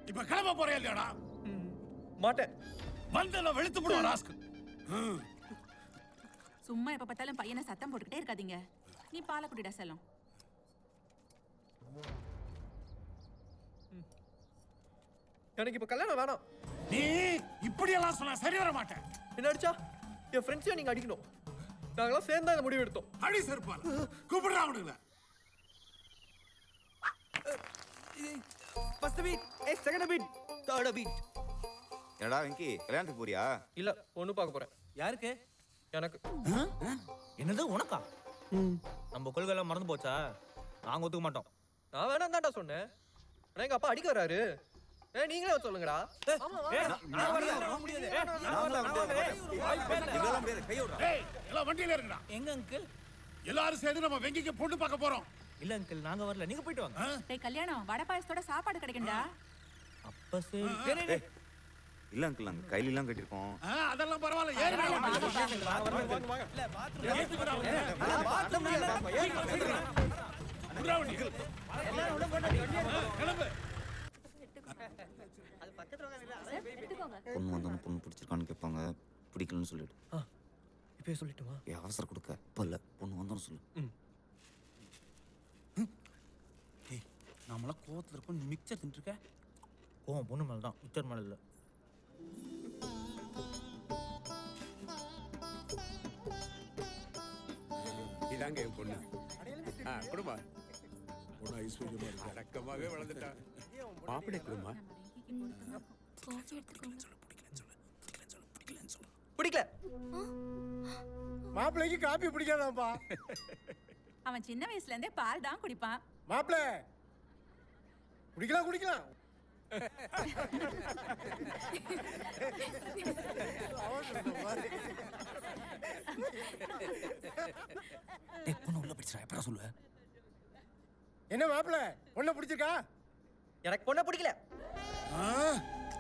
இப்ப கிளம்ப போறே இல்லையாடா? மாட்டேன். வந்தல வெளுத்து போடுவா ராஸ்க். சும்மா எப்ப பார்த்தாலும் பையனை சத்தம் போட்டுக்கிட்டே இருக்காதீங்க. நீ பாலை குடிடா செல்லம். எனக்கு இப்ப கல்யாணம் வேணாம். நீ இப்படி எல்லாம் சொன்னா சரி வர மாட்டேன். என்ன அடிச்சா? என் ஃப்ரெண்ட்ஸையும் நீங்க அடிக்கணும். நாங்களாம் சேர்ந்தா இந்த முடிவு எடுத்தோம். அடி செருப்பால கூப்பிடுறா அவனுங்கள. First beat, second beat, third beat. என்னடா வெங்கி கல்யாணத்துக்கு போறியா? இல்ல, பொண்ணு பார்க்க போறேன். யாருக்கு? எனக்கு. என்னது உனக்கா? நம்ம கொள்கை எல்லாம் மறந்து போச்சா? நாங்க ஒத்துக்க மாட்டோம். நான் வேணாம் தான்டா சொன்னேன். ஆனா எங்க அப்பா அடிக்க வராரு. நீங்களே சொல்லுங்கடா. எல்லாம் வண்டியில இருக்குடா. எங்க அங்கிள்? எல்லாரும் சேர்ந்து நம்ம வெங்கிக்கு பொண்ணு பார்க்க போறோம். இல்ல அங்கிள், நாங்க வரல, நீங்க போயிட்டு வாங்க. டேய் கல்யாணம் வடை பாயசத்தோட சாப்பாடு கிடைக்கும்டா. அப்ப சரி. இல்ல அங்கிள், நாங்க கையில எல்லாம் கட்டிருக்கோம். அதெல்லாம் பரவாயில்ல. ஏறி கிளம்பு. பொண்ணு வந்தோன்னு பொண்ணு பிடிச்சிருக்கான்னு கேட்பாங்க. பிடிக்கலன்னு சொல்லிடு. இப்பயே சொல்லிட்டுமா? அவசரம் கொடுக்க இப்ப இல்ல, பொண்ணு வந்தோன்னு சொல்லு. நம்மளாம் கோவத்துல இருக்கோம், நீ மிக்சர் தின்னுருக்க. கோவம் பொண்ணு மேல தான், மிச்சர் மேல இல்ல. இதாங்க என் பொண்ணு. குடும்பா பொண்ணு ஐஸ்வர்யமா இருக்கு. அடக்கமாவே வளர்ந்துட்டா. மாப்பிள்ளை குடும்பா. பிடிக்கல. மாப்பிள்ளைக்கு காப்பி பிடிக்காதாப்பா. அவன் சின்ன வயசுல இருந்தே பால் தான் குடிப்பான். மாப்பிள்ள குடிக்கலாம் குடிக்கலாம். பொண்ணு உள்ள பிடிச்சிடா, எப்படா சொல்லுவ? என்ன மாப்பிள்ள பொண்ணை பிடிச்சிருக்கா? எனக்கு பொண்ணை பிடிக்கல.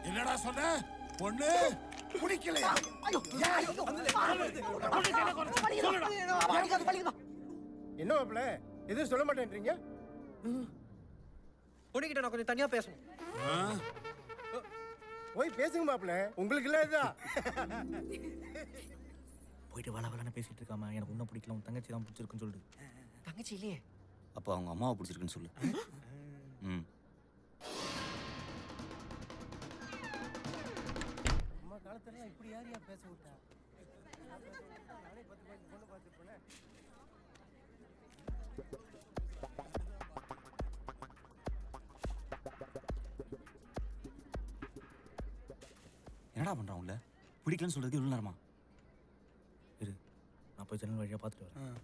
என்னடா சொன்ன? பொண்ணு பிடிக்கலையா? என்ன மாப்பிள்ள எதுவும் சொல்ல மாட்டேன்றீங்க? பொண்ணுகிட்ட நான் கொஞ்சம் தனியா பேசணும். போய் பேசுங்க மாப்பிள்ள, உங்களுக்கு இல்ல இதுதான். போயிட்டு வள வளன்னு பேசிட்டு இருக்காம எனக்கு உன்ன பிடிக்கல, உன் தங்கச்சி தான் பிடிச்சிருக்குன்னு சொல்லிடு. தங்கச்சி இல்லையே. அப்ப அவங்க அம்மாவை பிடிச்சிருக்குன்னு சொல்லு. அம்மா காலத்துல இப்படி யாரையா பேச விட்டா? என்னடா பண்றான் உள்ள? பிடிக்கலன்னு சொல்றதுக்கு இவ்வளவு நேரமா? இரு, நான் போய் ஜன்னல் வழியா பார்த்துட்டு வரேன்.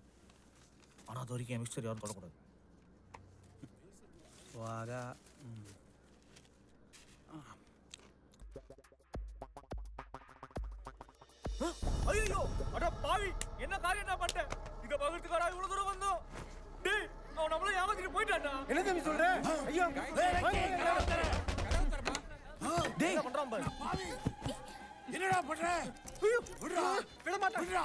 ஆனா அது வரைக்கும் என் மிக்சர் யாரும் தொடக்கூடாது. வாடா. ஐயோ, அட பாவி, என்ன காரியம் நான் பண்ணிட்டேன்? இத பகத்துக்காரா இவ்வளவு தூரம் வந்தோம். டேய், அவன் நம்மள ஏமாத்திட்டு போயிட்டான்டா. என்ன தம்பி சொல்ற? ஐயோ டேய், என்ன பண்றான் பாரு. என்னடா பண்ற? விடுடா. விட மாட்டேன். விடுடா.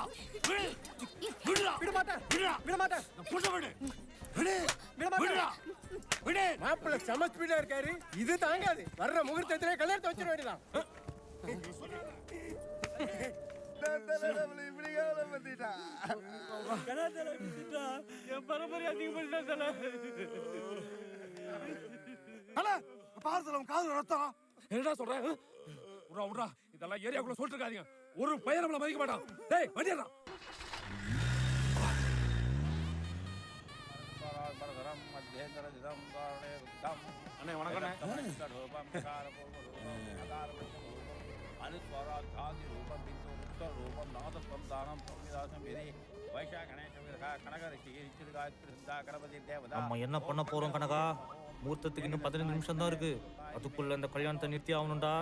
விடுடா. விட மாட்டேன். விடுடா. விட மாட்டேன். பொண்ணு விடு. விடு. விட மாட்டேன். விடுடா. விடு. மாப்பிள்ள செம ஸ்பீடா இருக்காரு. இது தாங்காது. வர்ற முகூர்த்தத்திலே கல்யாணத்தை வச்சிட வேண்டியதான். என் பரம்பரை அதிகப்பட்டான். பாரதல காது ரத்தம். என்னடா சொல்ற? உடா உடா, இதெல்லாம் ஏரியாக்குள்ள சொல்லிட்டு இருக்காதீங்க. ஒரு பையன் நம்மள மதிக்க மாட்டான். டேய் வண்டியடா. அண்ணே வணக்கம். நம்ம என்ன பண்ண போறோம் கனகா? மூர்த்தத்துக்கு இன்னும் 15 நிமிஷம் தான் இருக்கு. அதுக்குள்ள இந்த கல்யாணத்தை நிறுத்தி ஆகணும்டா.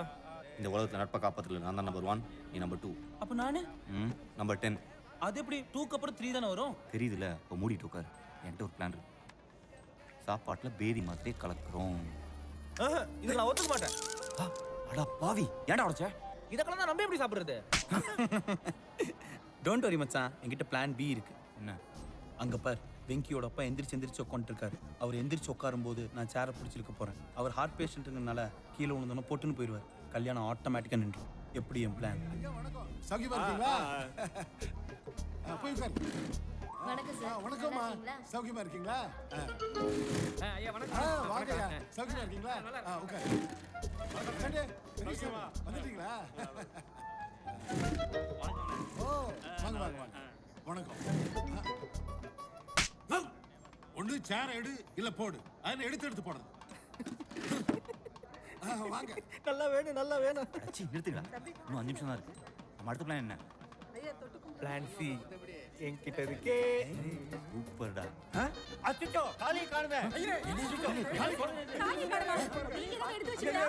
இந்த உலகத்துல நட்பை காப்பாத்துல நான் தான் நம்பர் 1, நீ நம்பர் 2. அப்ப நானு நம்பர் 10. அது எப்படி 2க்கு அப்புறம் 3 தானே வரும்? தெரியுதுல, இப்போ மூடிட்டு உட்காரு. என்கிட்ட ஒரு பிளான் இருக்கு. சாப்பாட்டுல பேதி மாத்திரையே கலக்குறோம். இதை நான் ஒத்துக்க மாட்டேன். அடா பாவி, ஏன்டா உடைச்ச? இதெல்லாம் தான் நம்ம எப்படி சாப்பிடுறது? டோன்ட் வரி மச்சான், என்கிட்ட பிளான் பி இருக்கு. என்ன? அங்க பார். வெங்கியோட அப்பா எந்திரிச்சு உட்காந்துருக்காரு. அவர் எந்திரிச்சு உட்காரும்போது நான் சேரை பிடிச்சிருக்க போகிறேன். அவர் ஹார்ட் பேஷண்ட்டுங்கனால கீழே விழுந்தோன்னா பொட்டுன்னு போயிடுவார். கல்யாணம் ஆட்டோமேட்டிக்காக நின்றும். எப்படி என் பிளான்? சௌக்கியமா இருக்கீங்களா? போய் உட்காரு. வணக்கம் சார். வணக்கம்மா. சௌக்கியமா இருக்கீங்களா? ஐயா வணக்கம். வாங்க. சௌக்கியமா இருக்கீங்களா? உட்காரு. வந்துட்டீங்களா? ஓ வாங்க வாங்க வாங்க. வணக்கம். ஒண்ணு சேர எடு இல்ல போடு. அதுல எடுத்து போடுறது. வாங்க. நல்லா வேணும். அச்சி நிறுத்துக்கடா. இன்னும் 5 நிமிஷம் தான் இருக்கு. நம்ம அடுத்த பிளான் என்ன? பிளான் சி என்கிட்ட இருக்கே. சூப்பர்டா. அச்சோ காலி காணுமே. தாலி கடமா நீங்க தான் எடுத்து வச்சீங்களா?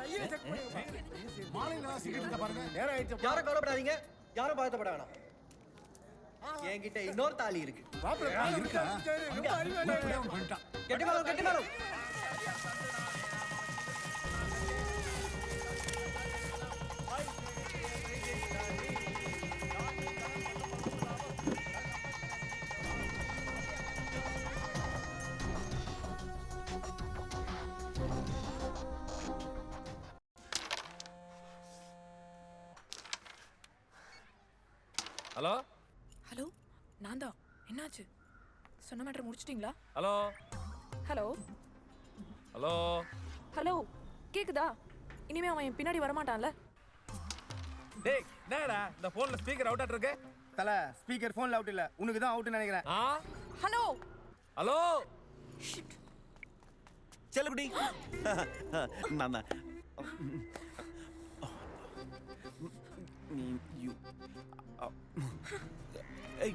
ஐயரே மாலையில சிக்கிட்டு பாருங்க. நேரம் ஆயிடுச்சு. யாரும் கவலைப்படாதீங்க, யாரும் பாதப்பட வேணாம். என்கிட்ட இன்னொரு தாலி இருக்கு. இருக்கா? ரொம்ப அறிவாளி. பண்ணிட்டான். கெட்டி மேலும். ஹலோ ஹலோ, நான் தான். என்னாச்சு? சொன்ன மேட்டர் முடிச்சிட்டீங்களா? ஹலோ ஹலோ ஹலோ ஹலோ, கேக்குதா? இனிமே அவன் என் பின்னாடி வரமாட்டான்ல? டேய் என்னடா இந்த போன்ல ஸ்பீக்கர் அவுட் இருக்கு? தல ஸ்பீக்கர் போன்ல அவுட் இல்ல, உனக்கு தான் அவுட்னு நினைக்கிறேன். ஹலோ ஹலோ செல்லக்குடி. நான் தான். ஏய்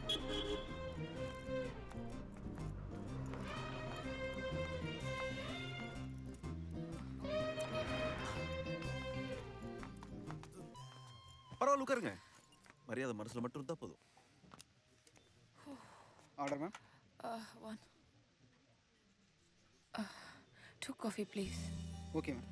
பரவாயில்ல உட்காருங்க. மரியாதை மனசுல மட்டும் இருந்தா போதும். Order ma'am. 1 2 coffee please. Okay ma'am.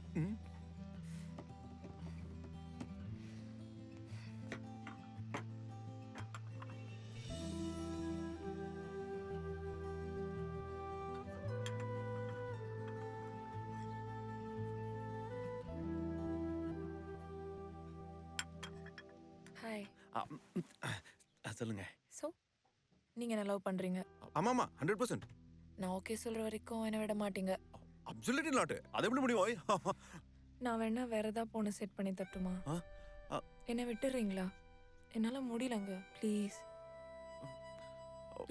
Hi. சொல்லுங்க. சோ நீங்க என்ன லவ் பண்றீங்க? ஆமாமா 100%. நான் ஓகே சொல்ற வரைக்கும் என்ன விட மாட்டீங்க. Absolutely not. அது எப்படி முடியும்? நான் வேணா வேற ஏதாவது பொண்ணு செட் பண்ணி தட்டுமா? என்ன விட்டுறீங்களா? என்னால முடியலங்க ப்ளீஸ்.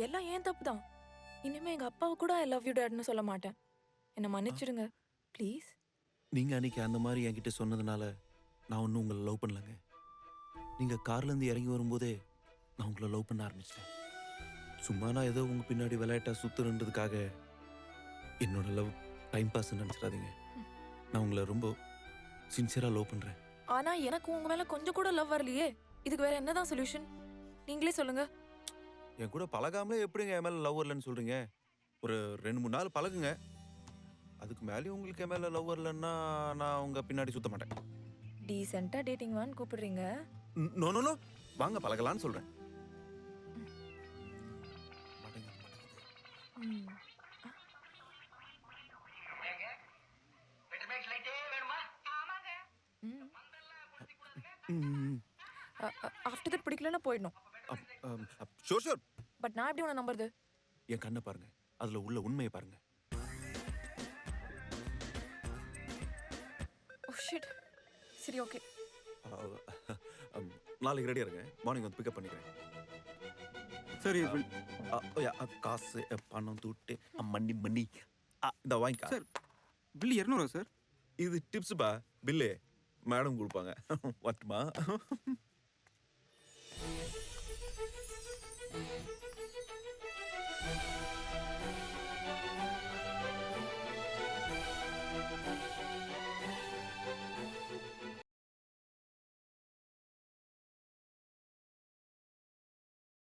எல்லாம் ஏன் தப்பு தான். இனிமே எங்க அப்பாவை கூட ஐ லவ் யூ டாட்னு சொல்ல மாட்டேன். என்ன மன்னிச்சிடுங்க ப்ளீஸ். நீங்க அன்னைக்கு அந்த மாதிரி என்கிட்ட சொன்னதுனால நான் ஒன்றும் உங்களை லவ் பண்ணலங்க. நீங்க கார்ல இருந்து இறங்கி வரும்போதே நான் உங்களை லவ் பண்ண ஆரம்பிச்சிட்டேன். சும்மா நான் ஏதோ உங்க பின்னாடி விளையாட்டா சுத்துறதுக்காக என்னோட லவ் டைம் பாஸ் நினைச்சிடாதீங்க. நான் உங்களை ரொம்ப சின்சியரா லவ் பண்றேன். ஆனா எனக்கு உங்க மேல கொஞ்சம் கூட லவ் வரலையே. இதுக்கு வேற என்னதான் சொல்யூஷன்? நீங்களே சொல்லுங்க. என் கூட பழகாமலே எப்படிங்க என் மேல லவ் வரலன்னு சொல்றீங்க? ஒரு 2-3 நாள் பழகுங்க. அதுக்கு மேலேயும் உங்களுக்கு என் மேல லவ் வரலன்னா நான் உங்க பின்னாடி சுத்த மாட்டேன். டீசென்ட்டா டேட்டிங் வான்னு கூப்பிடுறீங்க. நோ நோ நோ, வாங்க பழகலான்னு சொல்றேன். ஆஃப்டர் தட் பிடிக்கலன்னா போயிடணும். Sure sure. பட் நான் எப்படி உன்னை நம்புறது? என் கண்ணை பாருங்க, அதுல உள்ள உண்மையை பாருங்க. Oh shit. சரி ஓகே. நாளைக்கு ரெடியா இருங்க. மார்னிங் வந்து பிக்கப் பண்ணிக்கிறேன். சரி. காசு பணம் துட்டு மணி இந்த வாங்கிக்கா. Sir bill 200 sir. இது டிப்ஸ் பா. பில்லு மேடம் கொடுப்பாங்க. வரட்டுமா?